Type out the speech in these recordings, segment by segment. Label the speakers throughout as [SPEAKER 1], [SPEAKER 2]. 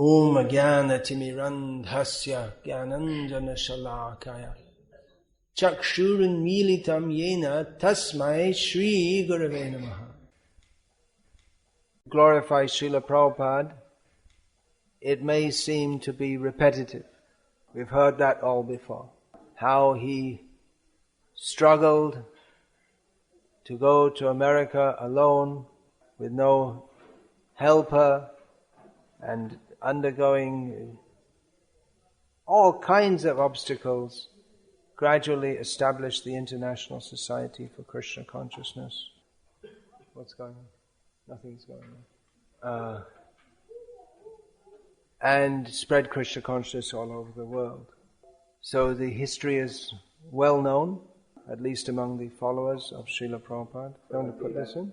[SPEAKER 1] Om Jnana Timirandhasya Jnananjana Shalakaya Chakshurun Militam Yena Tasmai Shri Gurave Namaha. Glorify Srila Prabhupada. It may seem to be repetitive. We've heard that all before. How he struggled to go to America alone with no helper and undergoing all kinds of obstacles, gradually established the International Society for Krishna Consciousness. What's going on? Nothing's going on. And spread Krishna consciousness all over the world. So the history is well known, at least among the followers of Srila Prabhupada. You want to put this in?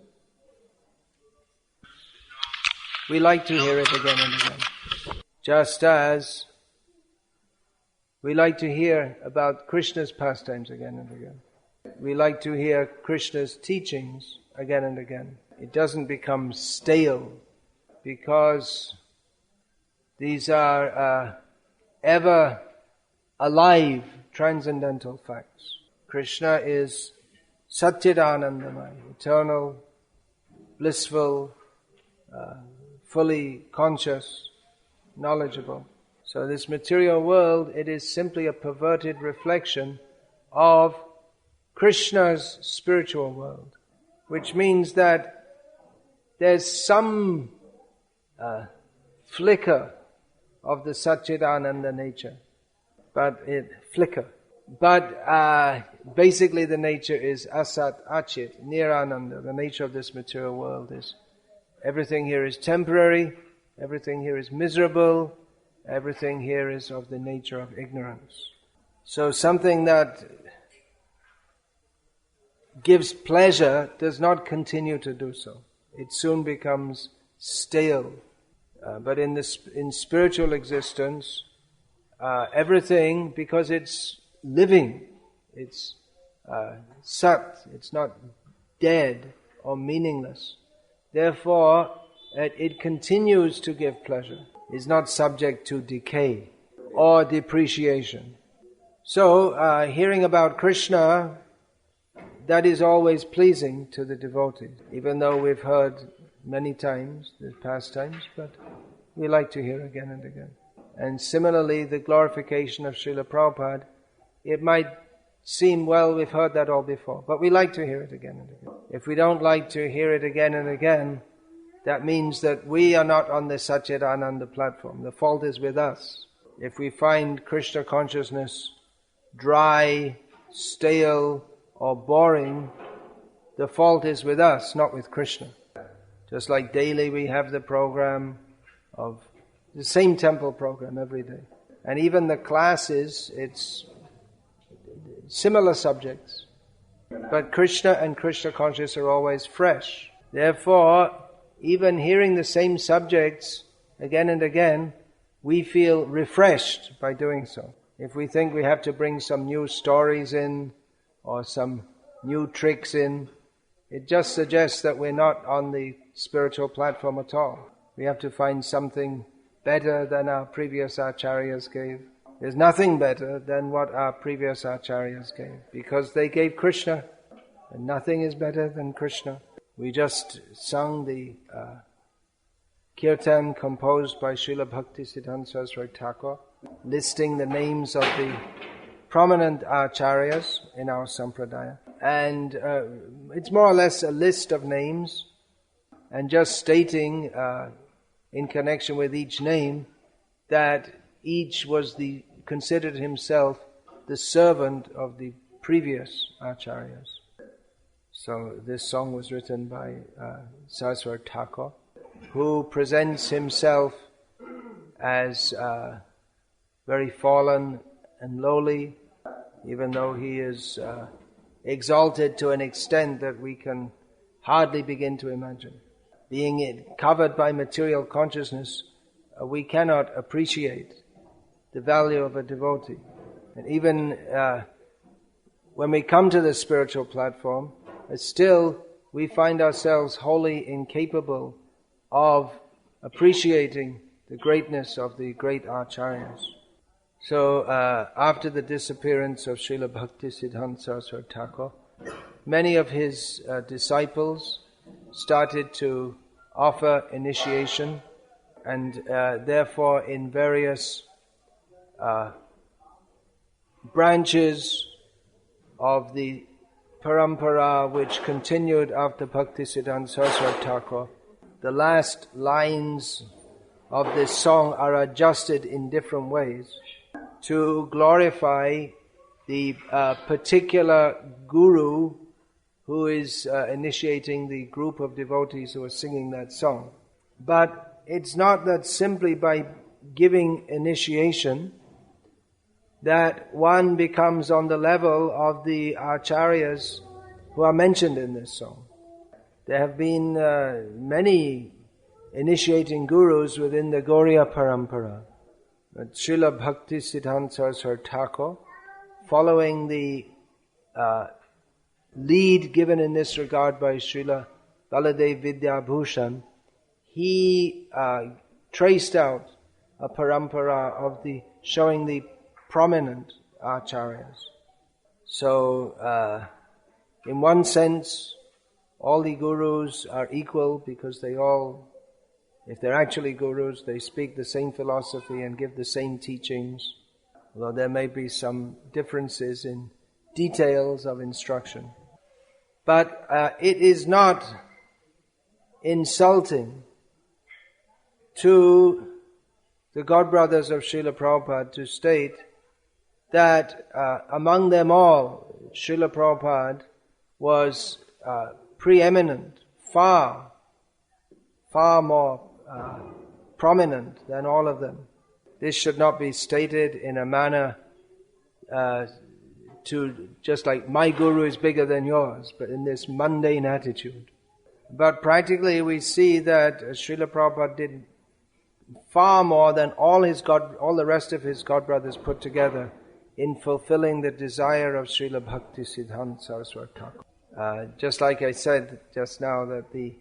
[SPEAKER 1] We like to hear it again and again. Just as we like to hear about Krishna's pastimes again and again. We like to hear Krishna's teachings again and again. It doesn't become stale because these are ever alive transcendental facts. Krishna is Satchidanandamaya, eternal, blissful, fully conscious, knowledgeable. So this material world, it is simply a perverted reflection of Krishna's spiritual world, which means that there's some flicker of the Satchidananda nature, but basically the nature is Asat Achit, Nirananda. The nature of this material world is everything here is temporary, everything here is miserable, everything here is of the nature of ignorance. So something that gives pleasure does not continue to do so. It soon becomes stale. But in spiritual existence, everything, because it's living, it's sat, it's not dead or meaningless. Therefore, it continues to give pleasure. It's not subject to decay or depreciation. So, hearing about Krishna, that is always pleasing to the devotee, even though we've heard many times, the pastimes, but we like to hear again and again. And similarly, the glorification of Srila Prabhupada, it might seem, well, we've heard that all before, but we like to hear it again and again. If we don't like to hear it again and again, that means that we are not on the Satchidananda platform. The fault is with us. If we find Krishna consciousness dry, stale, or boring, the fault is with us, not with Krishna. Just like daily we have the program of the same temple program every day. And even the classes, it's similar subjects. But Krishna and Krishna consciousness are always fresh. Therefore, even hearing the same subjects again and again, we feel refreshed by doing so. If we think we have to bring some new stories in or some new tricks in, it just suggests that we're not on the spiritual platform at all. We have to find something better than our previous acharyas gave. There's nothing better than what our previous acharyas gave, because they gave Krishna, and nothing is better than Krishna. We just sung the kirtan composed by Srila Bhakti Siddhanta Saraswati Thakur, listing the names of the prominent acharyas in our sampradaya. And it's more or less a list of names, and just stating in connection with each name that each was considered himself the servant of the previous acharyas. So this song was written by Saraswati Thakur, who presents himself as very fallen and lowly, even though he is exalted to an extent that we can hardly begin to imagine. Being covered by material consciousness, we cannot appreciate the value of a devotee. And even when we come to the spiritual platform, still we find ourselves wholly incapable of appreciating the greatness of the great acharyas. So after the disappearance of Srila Bhaktisiddhanta Saraswati Thakur, many of his disciples started to offer initiation, and therefore in various branches of the Parampara which continued after Bhaktisiddhanta Saraswati Thakur, the last lines of this song are adjusted in different ways to glorify the particular guru who is initiating the group of devotees who are singing that song. But it's not that simply by giving initiation that one becomes on the level of the acharyas who are mentioned in this song. There have been many initiating gurus within the Gauriya Parampara. Srila Bhaktisiddhanta Saraswati Thakur, following the lead given in this regard by Srila Baladev Vidyabhushan, he traced out a parampara of showing the prominent acharyas. So, in one sense, all the gurus are equal because they all, if they're actually gurus, they speak the same philosophy and give the same teachings, although there may be some differences in details of instruction. But it is not insulting to the godbrothers of Srila Prabhupada to state that among them all, Srila Prabhupada was preeminent, far more prominent than all of them. This should not be stated in a manner to just like my guru is bigger than yours, but in this mundane attitude. But practically we see that Srila Prabhupada did far more than all the rest of his godbrothers put together in fulfilling the desire of Srila Bhaktisiddhanta Saraswati Thakur. Just like I said just now, that the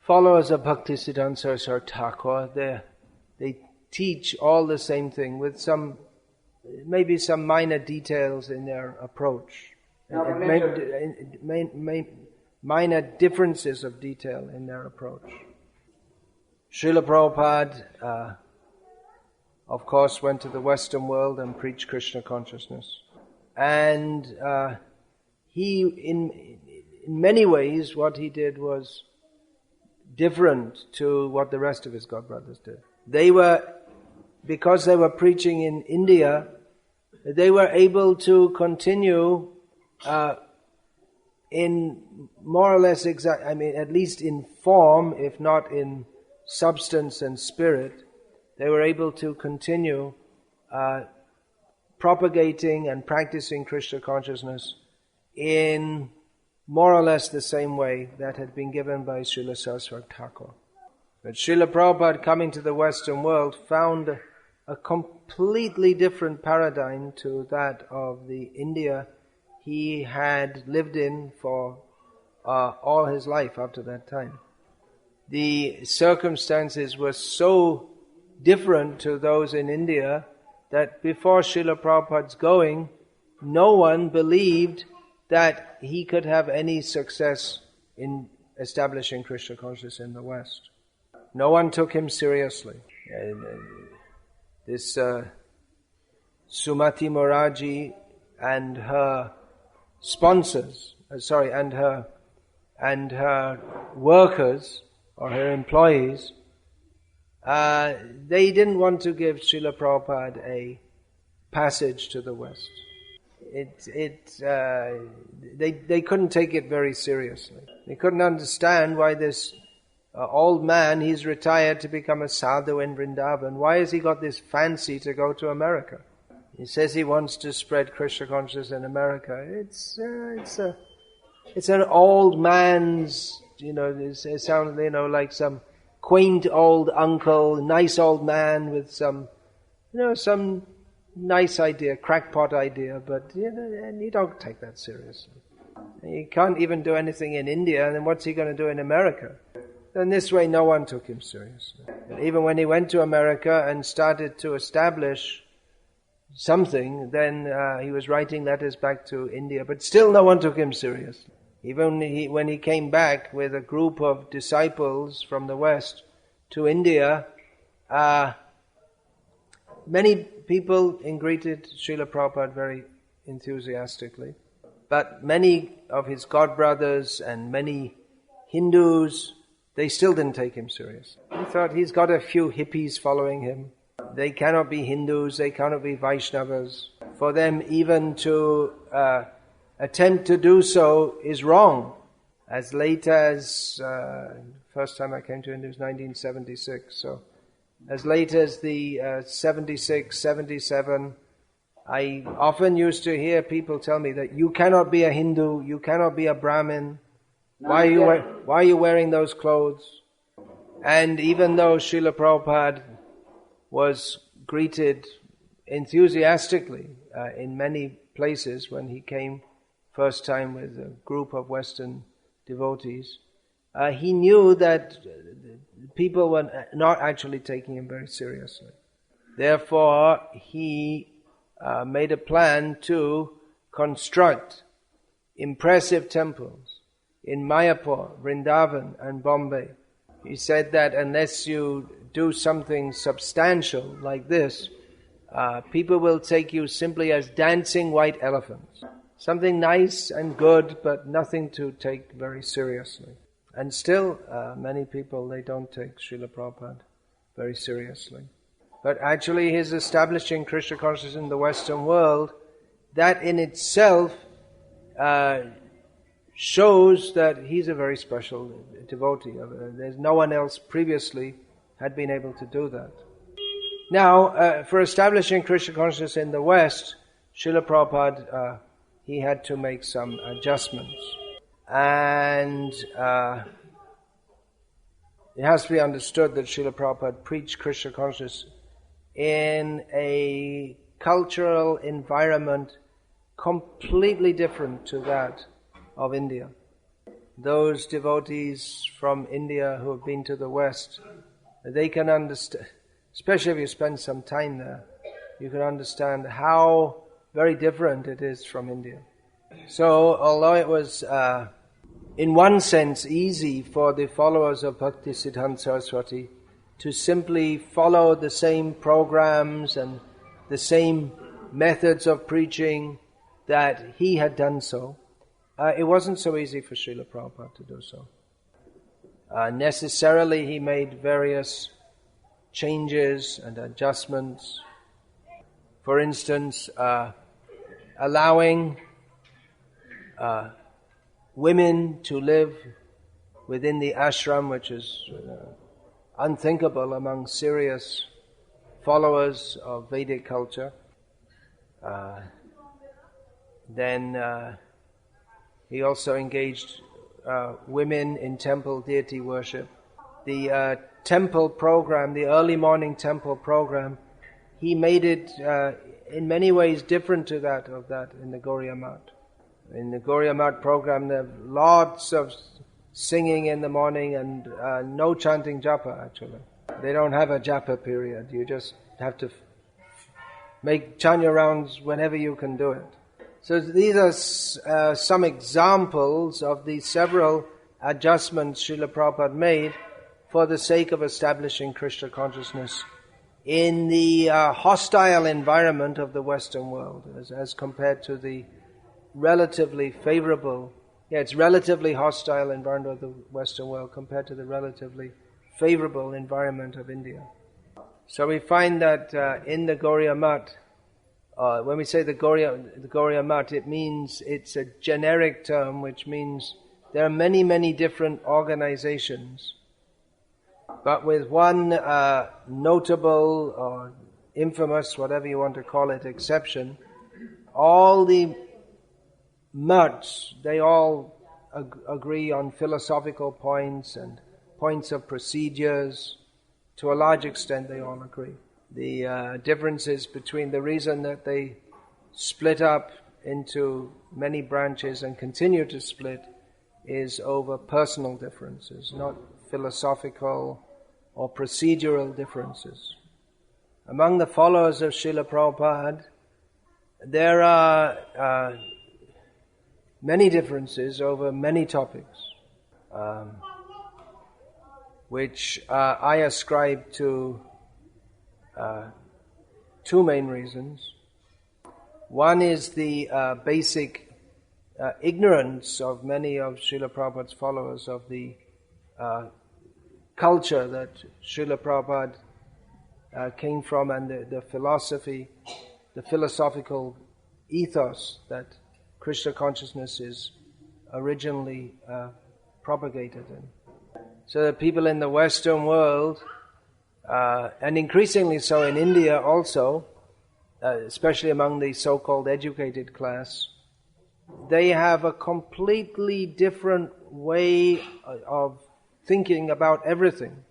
[SPEAKER 1] followers of Bhaktisiddhanta Saraswati Thakur, they teach all the same thing with maybe some minor details in their approach. Minor differences of detail in their approach. Srila Prabhupada, of course, went to the Western world and preached Krishna consciousness. And he, in many ways, what he did was different to what the rest of his godbrothers did. Because they were preaching in India, they were able to continue in more or less at least in form, if not in substance and spirit, they were able to continue propagating and practicing Krishna consciousness in more or less the same way that had been given by Srila Saraswati Thakur. But Srila Prabhupada, coming to the Western world, found a completely different paradigm to that of the India he had lived in for all his life up to that time. The circumstances were so different to those in India that before Srila Prabhupada's going, no one believed that he could have any success in establishing Krishna consciousness in the West. No one took him seriously. This Sumati Moraji and her sponsors, and her workers or her employees, they didn't want to give Srila Prabhupada a passage to the West. They couldn't take it very seriously. They couldn't understand why this old man, he's retired to become a sadhu in Vrindavan. Why has he got this fancy to go to America? He says he wants to spread Krishna consciousness in America. It's an old man's, it sounds, like some quaint old uncle, nice old man with some nice idea, crackpot idea, but and you don't take that seriously. He can't even do anything in India, and then what's he going to do in America? And this way no one took him seriously. Even when he went to America and started to establish something, then he was writing letters back to India, but still no one took him seriously. Even when he came back with a group of disciples from the West to India, many people greeted Srila Prabhupada very enthusiastically, but many of his godbrothers and many Hindus, they still didn't take him seriously. They thought he's got a few hippies following him. They cannot be Hindus, they cannot be Vaishnavas. For them even to attempt to do so is wrong. As late as, first time I came to India was 1976, so as late as the 76, 77, I often used to hear people tell me that you cannot be a Hindu, you cannot be a Brahmin. Why are you wearing those clothes? And even though Srila Prabhupada was greeted enthusiastically in many places when he came first time with a group of Western devotees, he knew that people were not actually taking him very seriously. Therefore, he made a plan to construct impressive temples in Mayapur, Vrindavan and Bombay. He said that unless you do something substantial like this, people will take you simply as dancing white elephants. Something nice and good, but nothing to take very seriously. And still, many people, they don't take Srila Prabhupada very seriously. But actually his establishing Krishna consciousness in the Western world, that in itself shows that he's a very special devotee. There's no one else previously had been able to do that. Now, for establishing Krishna consciousness in the West, Srila Prabhupada, he had to make some adjustments. And it has to be understood that Srila Prabhupada preached Krishna consciousness in a cultural environment completely different to that of India. Those devotees from India who have been to the West, they can understand, especially if you spend some time there, you can understand how very different it is from India. So, although it was in one sense easy for the followers of Bhakti Siddhanta Saraswati to simply follow the same programs and the same methods of preaching that he had done so, it wasn't so easy for Srila Prabhupada to do so. Necessarily he made various changes and adjustments. For instance, allowing women to live within the ashram, which is unthinkable among serious followers of Vedic culture. Then he also engaged women in temple deity worship. The temple program, the early morning temple program, he made it in many ways different to that in the Gaudiya Math. In the Gaudiya Math program, there are lots of singing in the morning and no chanting japa actually. They don't have a japa period. You just have to make chanya rounds whenever you can do it. So these are some examples of the several adjustments Srila Prabhupada made for the sake of establishing Krishna consciousness in the hostile environment of the Western world, as compared to the relatively favorable, it's relatively hostile environment of the Western world compared to the relatively favorable environment of India. So we find that in the Gaudiya Math, when we say the Gaudiya Math, it means it's a generic term, which means there are many, many different organizations, but with one notable or infamous, whatever you want to call it, exception. All the maths, they all agree on philosophical points and points of procedures. To a large extent, they all agree. The differences between the reason that they split up into many branches and continue to split is over personal differences, not philosophical or procedural differences. Among the followers of Srila Prabhupada, there are many differences over many topics, which I ascribe to two main reasons. One is the basic ignorance of many of Srila Prabhupada's followers of the culture that Srila Prabhupada came from, and the philosophy, the philosophical ethos that Krishna consciousness is originally propagated in. So the people in the Western world, and increasingly so in India also, especially among the so-called educated class, they have a completely different way of thinking about everything.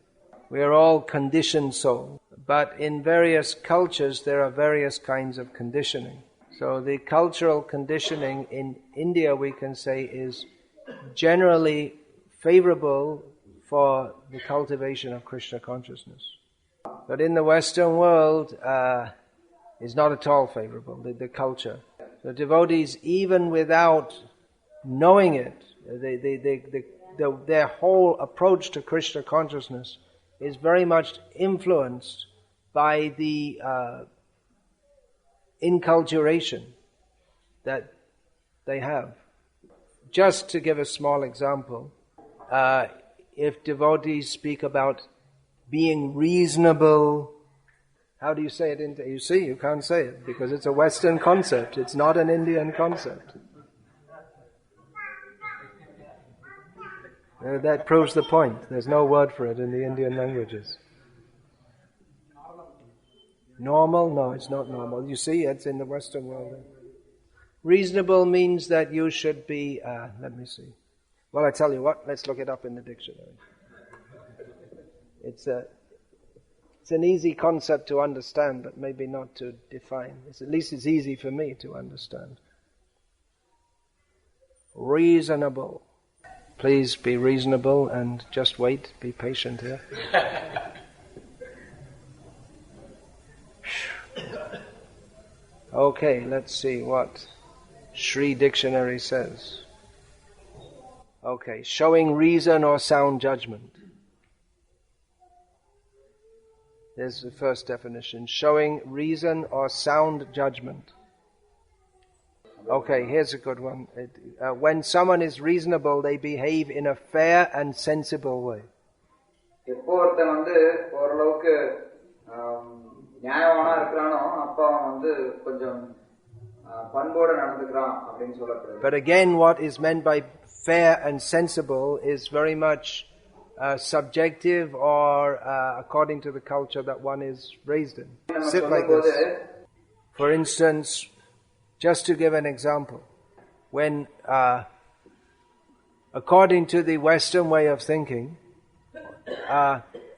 [SPEAKER 1] We are all conditioned souls, but in various cultures there are various kinds of conditioning. So the cultural conditioning in India, we can say, is generally favorable for the cultivation of Krishna consciousness. But in the Western world, is not at all favorable, the culture. The devotees, even without knowing it, their whole approach to Krishna consciousness is very much influenced by the inculturation that they have. Just to give a small example, if devotees speak about being reasonable, how do you say it? You see, you can't say it because it's a Western concept. It's not an Indian concept. That proves the point. There's no word for it in the Indian languages. Normal? No, it's not normal. You see, it's in the Western world. Reasonable means that you should be, let me see. Well, I tell you what, let's look it up in the dictionary. It's an easy concept to understand, but maybe not to define. At least it's easy for me to understand. Reasonable. Please be reasonable and just wait, be patient here. Okay, let's see what Sri Dictionary says. Okay, showing reason or sound judgment. There's the first definition. Showing reason or sound judgment. Okay, here's a good one. When someone is reasonable, they behave in a fair and sensible way. But again, what is meant by fair and sensible is very much subjective or according to the culture that one is raised in. Sit like this. For instance, just to give an example, when according to the Western way of thinking,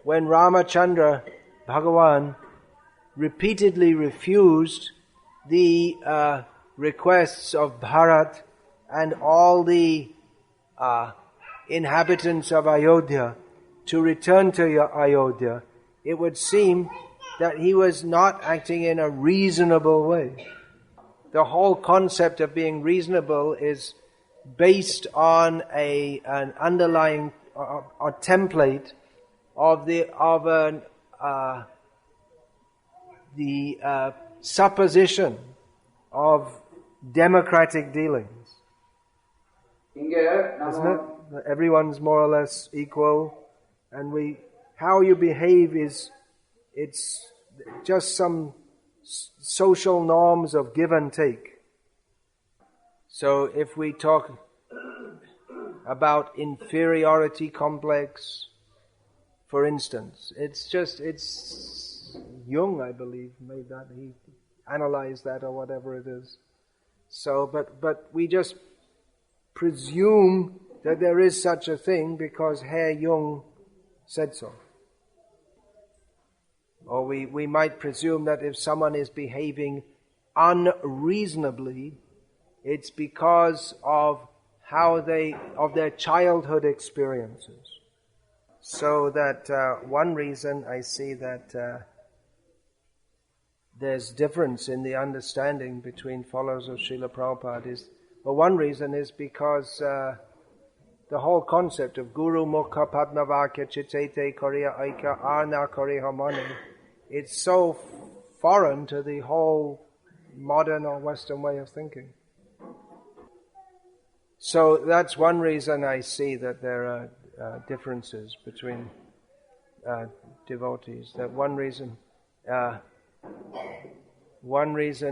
[SPEAKER 1] when Ramachandra, Bhagavan, repeatedly refused the requests of Bharat and all the inhabitants of Ayodhya to return to Ayodhya, it would seem that he was not acting in a reasonable way. The whole concept of being reasonable is based on an underlying or template of the supposition of democratic dealings. Isn't it? Everyone's more or less equal, and how you behave it's just some social norms of give and take. So if we talk about inferiority complex, for instance, it's Jung, I believe, made that, he analyzed that or whatever it is. So, but we just presume that there is such a thing because Herr Jung said so. Or we might presume that if someone is behaving unreasonably, it's because of of their childhood experiences. So that one reason I see that there's difference in the understanding between followers of Srila Prabhupada is, well, one reason is because the whole concept of Guru Mukha Padmavakya Chitete Korea Aika Arna Korea Mani, it's so foreign to the whole modern or Western way of thinking. So that's one reason I see that there are differences between devotees. That one reason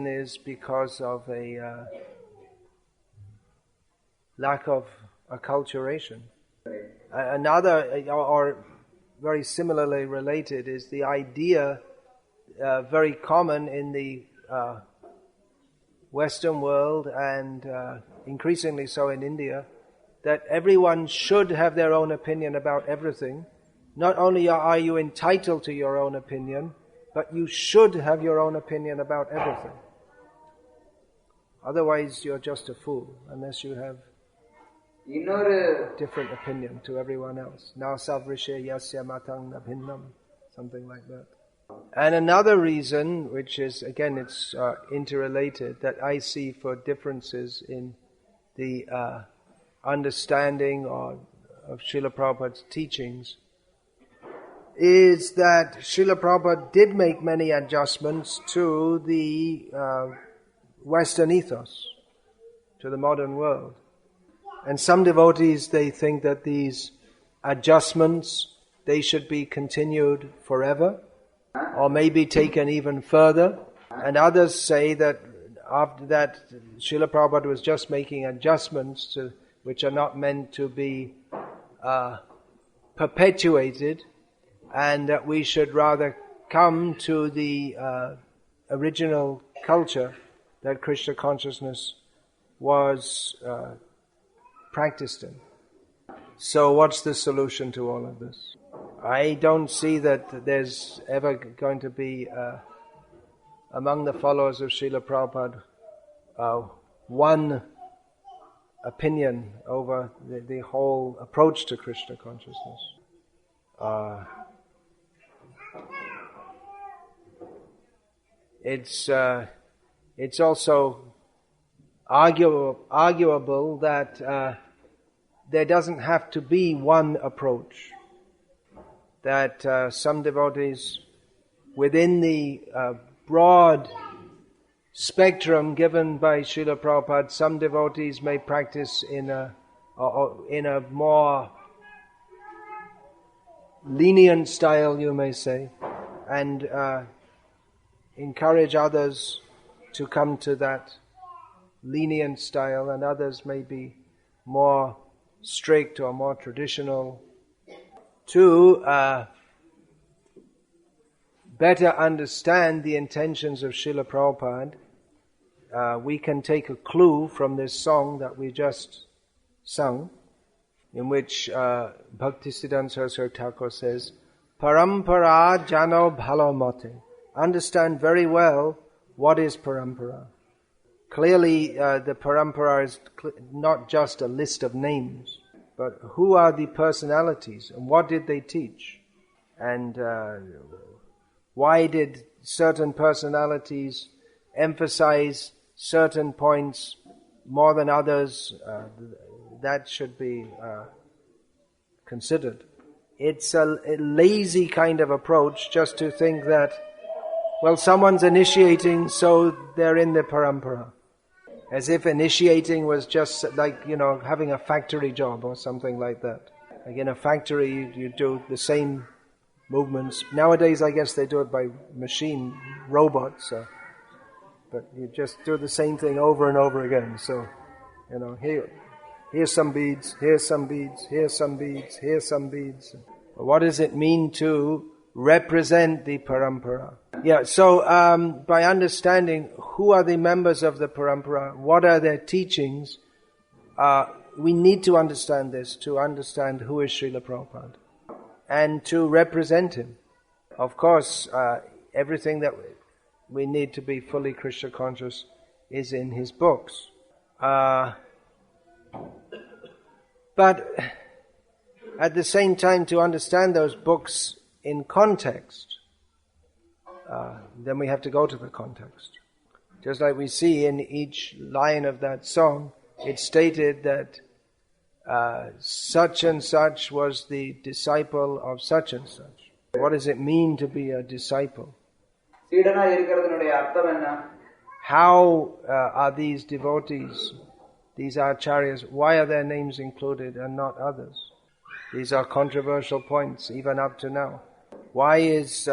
[SPEAKER 1] is because of a lack of acculturation. Another, or very similarly related, is the idea very common in the Western world and increasingly so in India, that everyone should have their own opinion about everything. Not only are you entitled to your own opinion, but you should have your own opinion about everything. Otherwise you're just a fool, unless you have a different opinion to everyone else. Na savrishe yasya matang nabhinnam, something like that. And another reason, which is, again, it's interrelated, that I see for differences in the understanding of Srila Prabhupada's teachings, is that Srila Prabhupada did make many adjustments to the Western ethos, to the modern world. And some devotees, they think that these adjustments, they should be continued forever, or maybe taken even further. And others say that after that, Srila Prabhupada was just making adjustments which are not meant to be perpetuated, and that we should rather come to the original culture that Krishna consciousness was practiced in. So what's the solution to all of this? I don't see that there's ever going to be among the followers of Srila Prabhupada one opinion over the whole approach to Krishna consciousness. It's also arguable that there doesn't have to be one approach. That some devotees, within the broad spectrum given by Srila Prabhupada, some devotees may practice in a more lenient style, you may say, and encourage others to come to that lenient style, and others may be more strict or more traditional. To better understand the intentions of Srila Prabhupada, we can take a clue from this song that we just sung, in which Bhaktisiddhanta Saraswati Thakur says, Parampara jano bhalo mate. Understand very well what is Parampara. Clearly, the Parampara is not just a list of names, but who are the personalities and what did they teach? And why did certain personalities emphasize certain points more than others? That should be considered. It's a lazy kind of approach just to think that, well, someone's initiating, so they're in the Parampara. As if initiating was just like, having a factory job or something like that. Like in a factory, you do the same movements. Nowadays, I guess they do it by machine, robots. But you just do the same thing over and over again. So, here's some beads, here's some beads, here's some beads, here's some beads. What does it mean to represent the Parampara? Yeah, so by understanding who are the members of the Parampara, what are their teachings, we need to understand this to understand who is Srila Prabhupada and to represent him. Of course, everything that we need to be fully Krishna conscious is in his books. But at the same time, to understand those books in context, then we have to go to the context. Just like we see in each line of that song, it's stated that such and such was the disciple of such and such. What does it mean to be a disciple? How are these devotees, these acharyas, why are their names included and not others? These are controversial points even up to now. Why is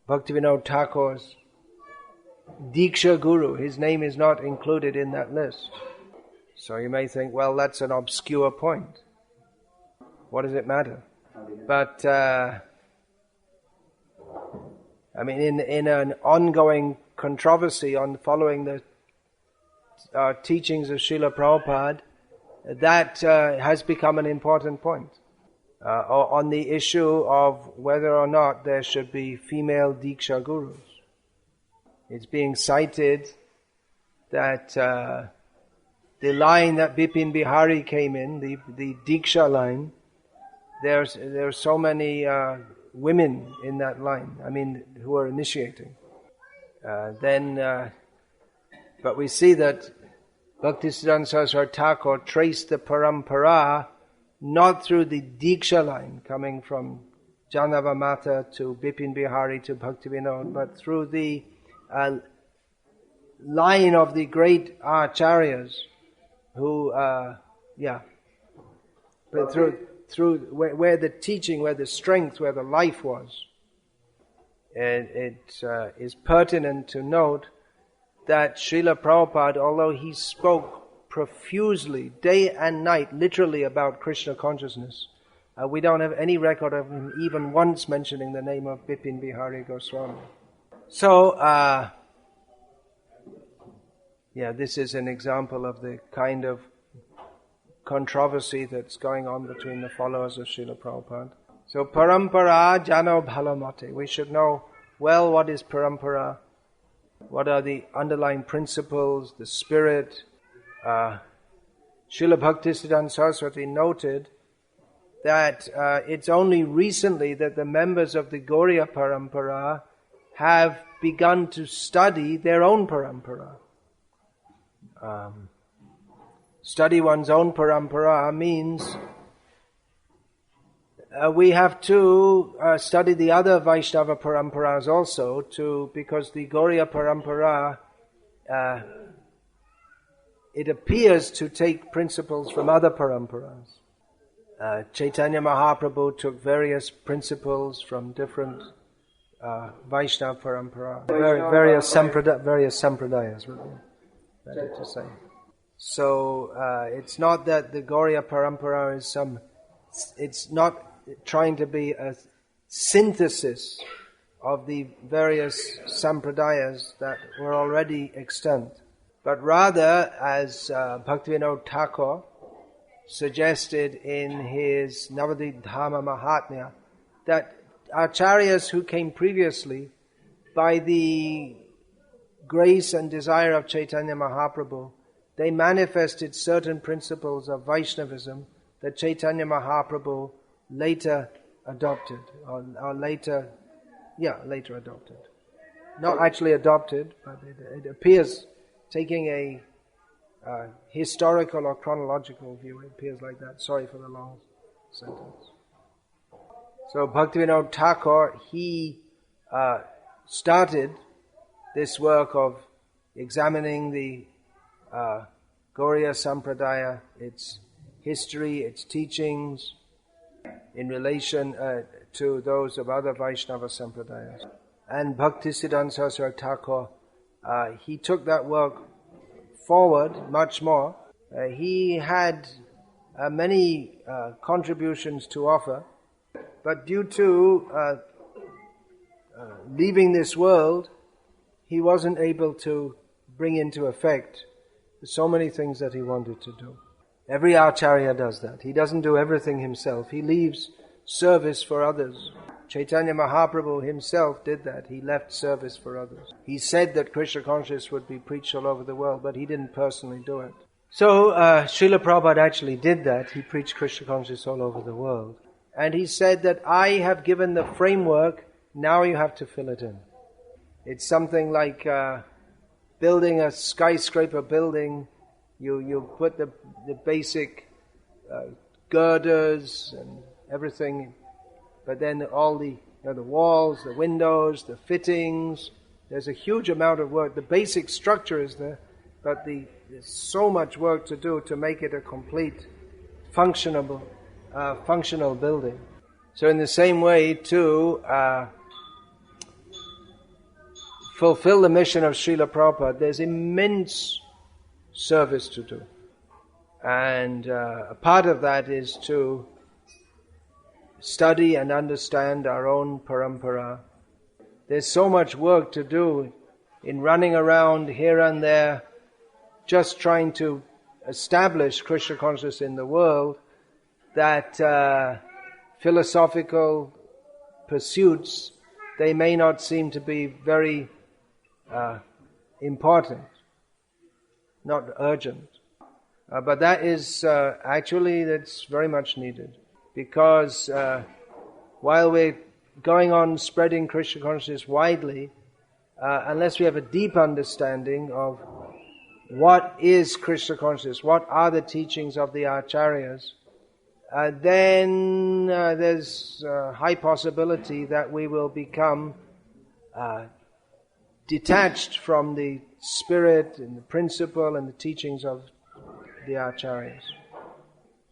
[SPEAKER 1] Bhaktivinoda Thakur's Diksha Guru, his name is not included in that list? So you may think, well, that's an obscure point. What does it matter? But, in an ongoing controversy on following the teachings of Srila Prabhupada, that has become an important point. On the issue of whether or not there should be female Diksha Gurus. It's being cited that the line that Bipin Bihari came in, the Diksha line, there's so many women in that line, who are initiating. But we see that Bhaktisiddhanta Saraswati Thakur traced the Parampara not through the Diksha line coming from Janava Mata to Bipin Bihari to Bhaktivinoda, but through the line of the great acharyas who, but through where the teaching, where the strength, where the life was. It is pertinent to note that Srila Prabhupada, although he spoke profusely, day and night, literally about Krishna consciousness, we don't have any record of him even once mentioning the name of Bipin Bihari Goswami. So, this is an example of the kind of controversy that's going on between the followers of Srila Prabhupada. So, Parampara Jano Bhalamate. We should know well what is Parampara, what are the underlying principles, the spirit. Srila Bhaktisiddhanta Saraswati noted that it's only recently that the members of the Gauriya Parampara have begun to study their own Parampara. Study one's own Parampara means we have to study the other Vaishnava Paramparas also, because the Gauriya Parampara, it appears to take principles from other Paramparas. Chaitanya Mahaprabhu took various principles from different Vaishnava Parampara, various sampradayas, better to say. So it's not that the Gauriya Parampara is it's not trying to be a synthesis of the various sampradayas that were already extant, but rather, as Bhaktivinoda Thakur suggested in his Navadvip Dhamma Mahatmya, that acharyas who came previously, by the grace and desire of Chaitanya Mahaprabhu, they manifested certain principles of Vaishnavism that Chaitanya Mahaprabhu later adopted, or later adopted. Not actually adopted, but it appears, taking a historical or chronological view, it appears like that. Sorry for the long sentence. So Bhaktivinoda Thakur, he started this work of examining the Gauriya Sampradaya, its history, its teachings, in relation to those of other Vaishnava Sampradayas. And Bhaktisiddhanta Saraswati Thakur, he took that work forward much more. He had many contributions to offer, but due to leaving this world, he wasn't able to bring into effect so many things that he wanted to do. Every acharya does that. He doesn't do everything himself. He leaves service for others. Chaitanya Mahaprabhu himself did that. He left service for others. He said that Krishna consciousness would be preached all over the world, but he didn't personally do it. So Srila Prabhupada actually did that. He preached Krishna consciousness all over the world. And he said that I have given the framework, now you have to fill it in. It's something like building a skyscraper building. You put the basic girders and everything, but then all the walls, the windows, the fittings, there's a huge amount of work. The basic structure is there, but there's so much work to do to make it a complete functional building. So in the same way, to fulfill the mission of Srila Prabhupada, there's immense service to do. And a part of that is to study and understand our own Parampara. There's so much work to do in running around here and there, just trying to establish Krishna consciousness in the world, that philosophical pursuits, they may not seem to be very important, not urgent. But that is actually, that's very much needed. Because while we're going on spreading Krishna consciousness widely, unless we have a deep understanding of what is Krishna consciousness, what are the teachings of the Acharyas, then there's a high possibility that we will become detached from the spirit and the principle and the teachings of the Acharyas.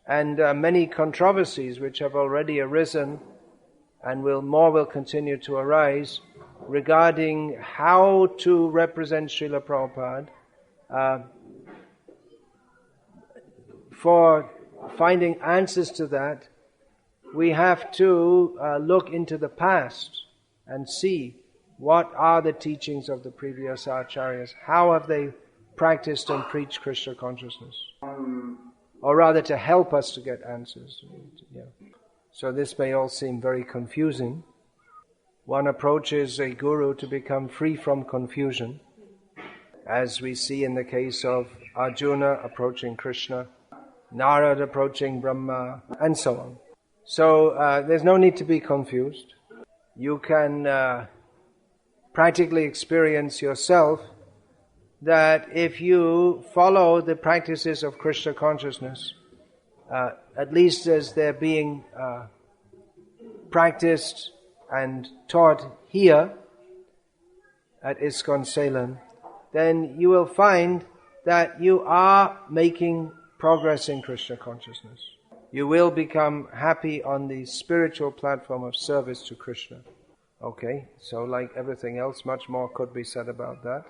[SPEAKER 1] And many controversies which have already arisen and will continue to arise regarding how to represent Srila Prabhupada. For finding answers to that, we have to look into the past and see what are the teachings of the previous Acharyas. How have they practiced and preached Krishna consciousness? Or rather, to help us to get answers. Yeah. So this may all seem very confusing. One approaches a guru to become free from confusion, as we see in the case of Arjuna approaching Krishna, Narad approaching Brahma, and so on. So there's no need to be confused. You can practically experience yourself that if you follow the practices of Krishna consciousness, at least as they're being practiced and taught here at ISKCON Salem, then you will find that you are making progress in Krishna consciousness. You will become happy on the spiritual platform of service to Krishna. Okay, so like everything else, much more could be said about that.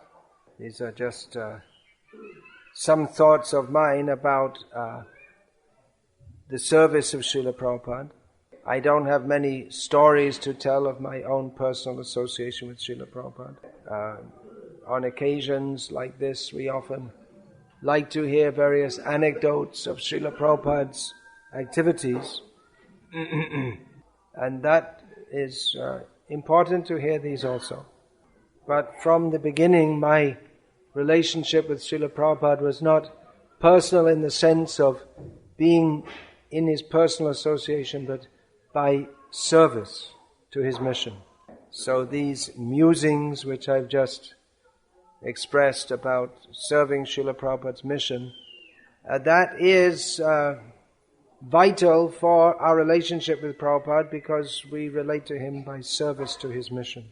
[SPEAKER 1] These are just some thoughts of mine about the service of Srila Prabhupada. I don't have many stories to tell of my own personal association with Srila Prabhupada. On occasions like this, we often like to hear various anecdotes of Srila Prabhupada's activities. And that is important to hear these also. But from the beginning, my relationship with Srila Prabhupada was not personal in the sense of being in his personal association, but by service to his mission. So these musings which I've just expressed about serving Srila Prabhupada's mission, that is vital for our relationship with Prabhupada, because we relate to him by service to his mission.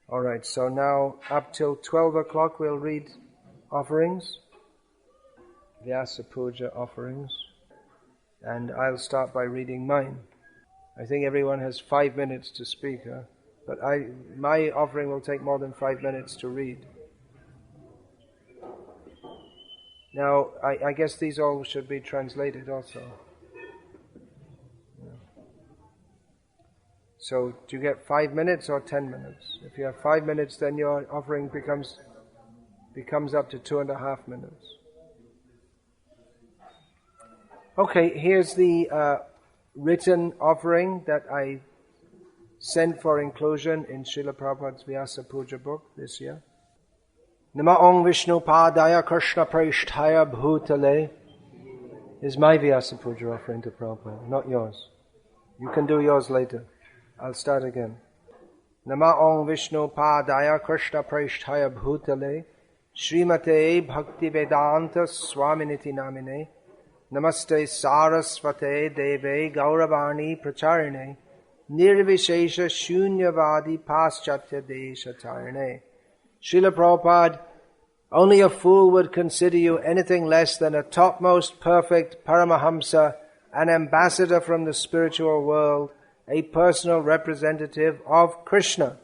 [SPEAKER 1] Alright, so now up till 12 o'clock we'll read offerings, Vyasa Puja Offerings, and I'll start by reading mine. I think everyone has 5 minutes to speak, but my offering will take more than 5 minutes to read. Now, I guess these all should be translated also. So, do you get 5 minutes or 10 minutes? If you have 5 minutes, then your offering becomes up to 2.5 minutes. Okay, here's the written offering that I sent for inclusion in Srila Prabhupada's Vyasa Puja book this year. Nama Ong Vishnu Padaya Krishna Prasthaya Bhutale is my Vyasa Puja offering to Prabhupada, not yours. You can do yours later. I'll start again. Nama Ong Vishnu Padaya Krishna Prasthaya Bhutale Srimate Bhakti Vedanta Swaminiti Namine Namaste Sarasvate Deve Gauravani Pracharine Nirvishesha Shunyavadi Paschatya Desha Charine. Srila Prabhupada, only a fool would consider you anything less than a topmost perfect Paramahamsa, an ambassador from the spiritual world, a personal representative of Krishna.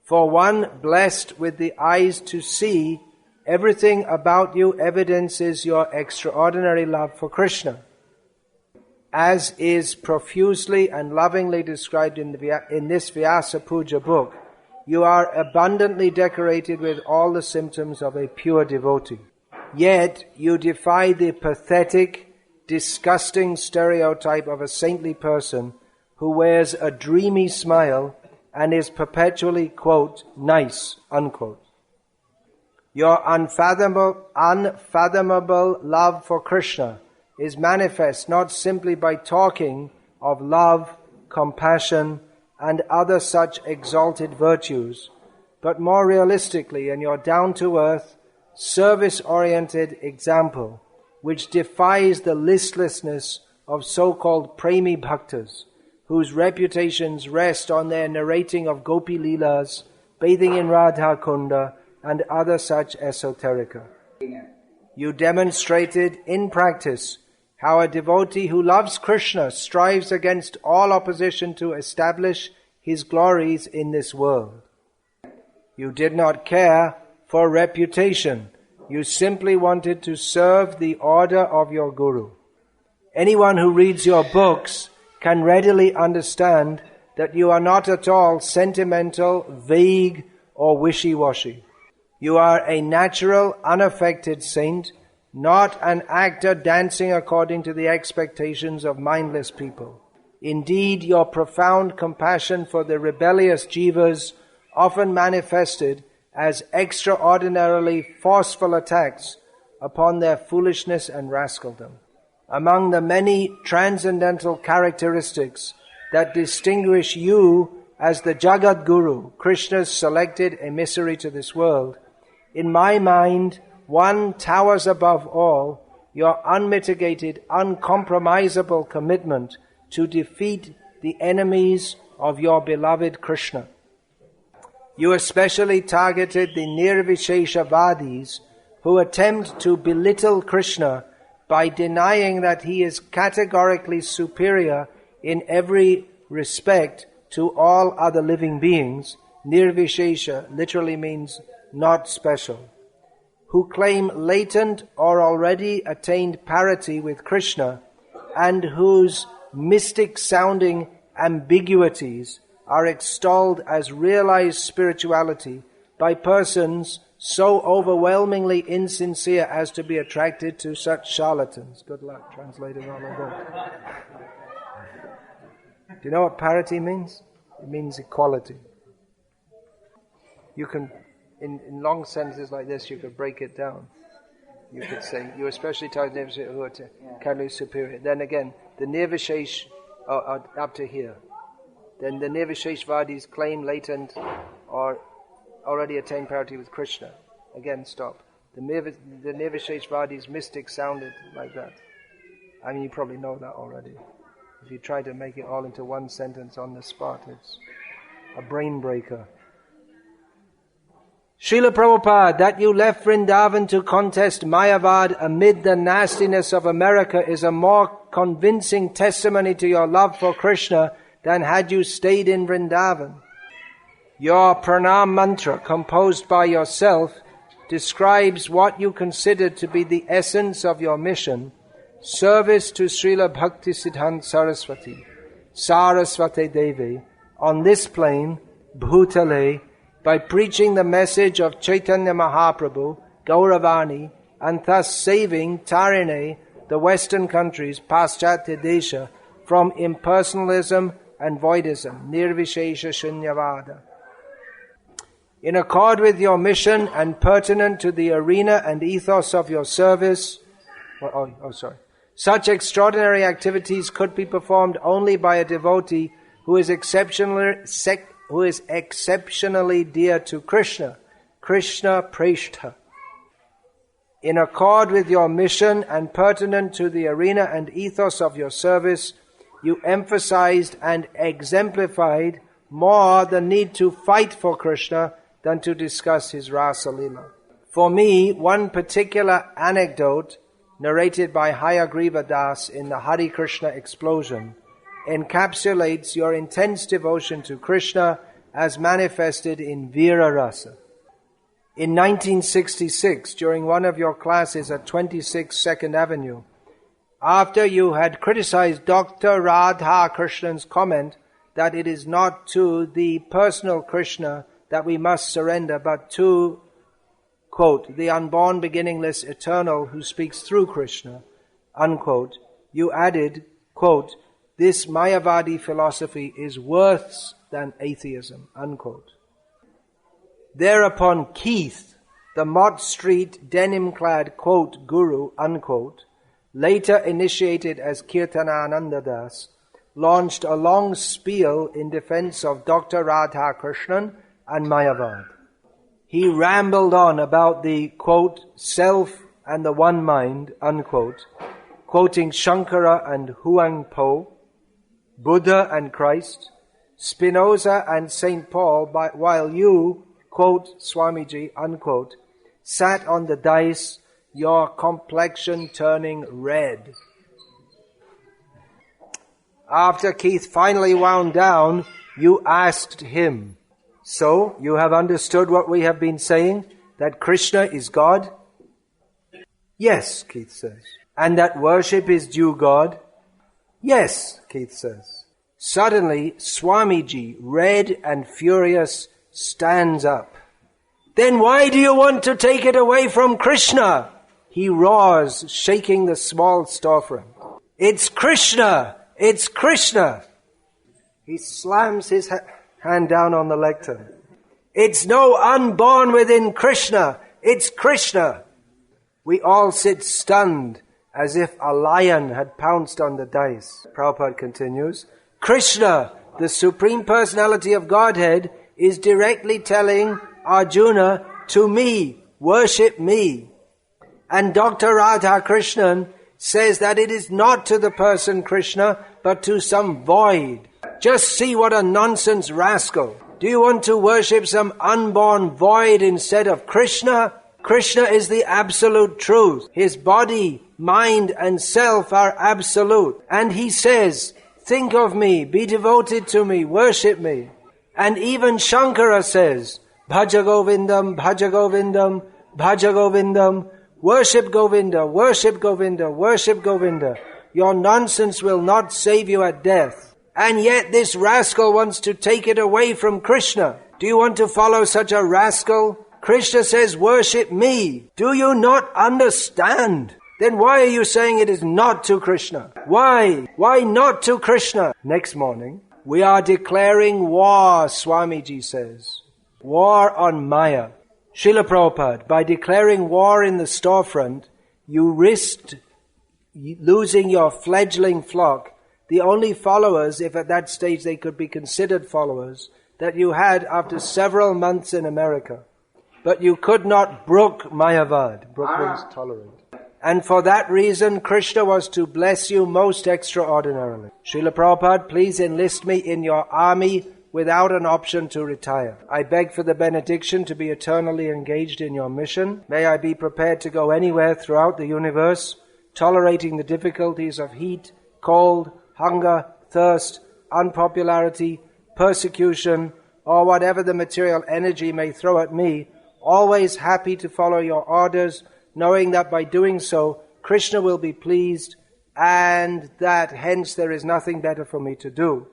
[SPEAKER 1] For one blessed with the eyes to see, everything about you evidences your extraordinary love for Krishna. As is profusely and lovingly described in this Vyasa Puja book, you are abundantly decorated with all the symptoms of a pure devotee. Yet you defy the pathetic, disgusting stereotype of a saintly person who wears a dreamy smile and is perpetually, quote, nice, unquote. Your unfathomable love for Krishna is manifest not simply by talking of love, compassion, and other such exalted virtues, but more realistically in your down-to-earth, service-oriented example, which defies the listlessness of so-called premi bhaktas, whose reputations rest on their narrating of gopi leelas, bathing in Radha Kunda, and other such esoterica. You demonstrated in practice how a devotee who loves Krishna strives against all opposition to establish his glories in this world. You did not care for reputation. You simply wanted to serve the order of your Guru. Anyone who reads your books can readily understand that you are not at all sentimental, vague, or wishy-washy. You are a natural, unaffected saint, not an actor dancing according to the expectations of mindless people. Indeed, your profound compassion for the rebellious jivas often manifested as extraordinarily forceful attacks upon their foolishness and rascaldom. Among the many transcendental characteristics that distinguish you as the Jagat Guru, Krishna's selected emissary to this world, in my mind, one towers above all: your unmitigated, uncompromisable commitment to defeat the enemies of your beloved Krishna. You especially targeted the Nirvisheshavadis who attempt to belittle Krishna by denying that he is categorically superior in every respect to all other living beings. Nirvishesha literally means not special. Who claim latent or already attained parity with Krishna, and whose mystic-sounding ambiguities are extolled as realized spirituality by persons so overwhelmingly insincere as to be attracted to such charlatans. Good luck translating all of that. Do you know what parity means? It means equality. You can, in long sentences like this, you could break it down. You could say, you especially target Nirvishesh who are category superior. Then again, the Nirvishesh are up to here. Then the Nirvisheshvadis claim latent or already attained parity with Krishna. Again, stop. The Nirvisheshvadis mystic sounded like that. I mean, you probably know that already. If you try to make it all into one sentence on the spot, it's a brain breaker. Srila Prabhupada, that you left Vrindavan to contest Mayavad amid the nastiness of America is a more convincing testimony to your love for Krishna than had you stayed in Vrindavan. Your pranam mantra, composed by yourself, describes what you consider to be the essence of your mission: service to Srila Bhakti Siddhanta Saraswati Devi, on this plane, Bhutale, by preaching the message of Chaitanya Mahaprabhu, Gauravani, and thus saving Tarine, the Western countries, Paschatya Desha, from impersonalism and voidism, Nirvishesha Shunyavada. In accord with your mission and pertinent to the arena and ethos of your service, such extraordinary activities could be performed only by a devotee who is exceptionally dear to Krishna, Krishna Prashtha. In accord with your mission and pertinent to the arena and ethos of your service, you emphasized and exemplified more the need to fight for Krishna than to discuss his Rasa Leela. For me, one particular anecdote narrated by Hayagriva Das in the Hare Krishna explosion encapsulates your intense devotion to Krishna as manifested in Veera Rasa. In 1966, during one of your classes at 26 2nd Avenue, after you had criticized Dr. Radha Krishna's comment that it is not to the personal Krishna that we must surrender, but to, quote, the unborn, beginningless, eternal who speaks through Krishna, unquote, you added, quote, this Mayavadi philosophy is worse than atheism, unquote. Thereupon Keith, the Mott Street denim-clad, quote, guru, unquote, later initiated as Kirtanananda Das, launched a long spiel in defense of Dr. Radha Krishnan and Mayavad. He rambled on about the, quote, self and the one mind, unquote, quoting Shankara and Huang Po, Buddha and Christ, Spinoza and St. Paul, while you, quote, Swamiji, unquote, sat on the dais, your complexion turning red. After Keith finally wound down, you asked him, so you have understood what we have been saying, that Krishna is God? Yes, Keith says. And that worship is due God? Yes, Keith says. Suddenly, Swamiji, red and furious, stands up. Then why do you want to take it away from Krishna? He roars, shaking the small storefront. It's Krishna! It's Krishna! He slams his hand down on the lectern. It's no unborn within Krishna. It's Krishna. We all sit stunned as if a lion had pounced on the dice. Prabhupada continues, Krishna, the Supreme Personality of Godhead, is directly telling Arjuna, to me, worship me. And Dr. Radha Krishnan says that it is not to the person Krishna, but to some void. Just see what a nonsense rascal. Do you want to worship some unborn void instead of Krishna? Krishna is the absolute truth. His body, mind and self are absolute. And he says, think of me, be devoted to me, worship me. And even Shankara says, Bhaja Govindam, Bhaja Govindam, Bhaja Govindam, worship Govinda, worship Govinda, worship Govinda. Your nonsense will not save you at death. And yet this rascal wants to take it away from Krishna. Do you want to follow such a rascal? Krishna says, worship me. Do you not understand? Then why are you saying it is not to Krishna? Why? Why not to Krishna? Next morning, we are declaring war, Swamiji says. War on Maya. Srila Prabhupada, by declaring war in the storefront, you risked losing your fledgling flock, the only followers, if at that stage they could be considered followers, that you had after several months in America. But you could not brook Mayavad. Brook means tolerate. And for that reason, Krishna was to bless you most extraordinarily. Srila Prabhupada, please enlist me in your army without an option to retire. I beg for the benediction to be eternally engaged in your mission. May I be prepared to go anywhere throughout the universe, tolerating the difficulties of heat, cold, hunger, thirst, unpopularity, persecution, or whatever the material energy may throw at me, always happy to follow your orders, knowing that by doing so, Krishna will be pleased, and that hence there is nothing better for me to do.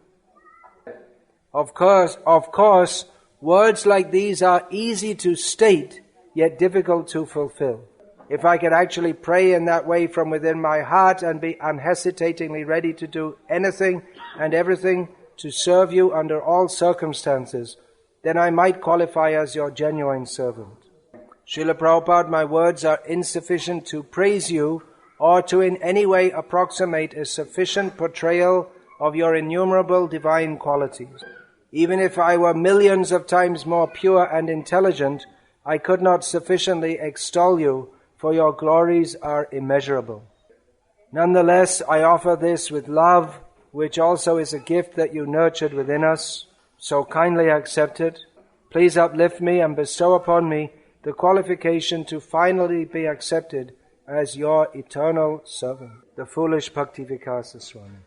[SPEAKER 1] Of course, words like these are easy to state, yet difficult to fulfill. If I could actually pray in that way from within my heart and be unhesitatingly ready to do anything and everything to serve you under all circumstances, then I might qualify as your genuine servant. Srila Prabhupada, my words are insufficient to praise you or to in any way approximate a sufficient portrayal of your innumerable divine qualities. Even if I were millions of times more pure and intelligent, I could not sufficiently extol you, for your glories are immeasurable. Nonetheless, I offer this with love, which also is a gift that you nurtured within us, so kindly accept it. Please uplift me and bestow upon me the qualification to finally be accepted as your eternal servant, the foolish Bhakti Vikasa Swami.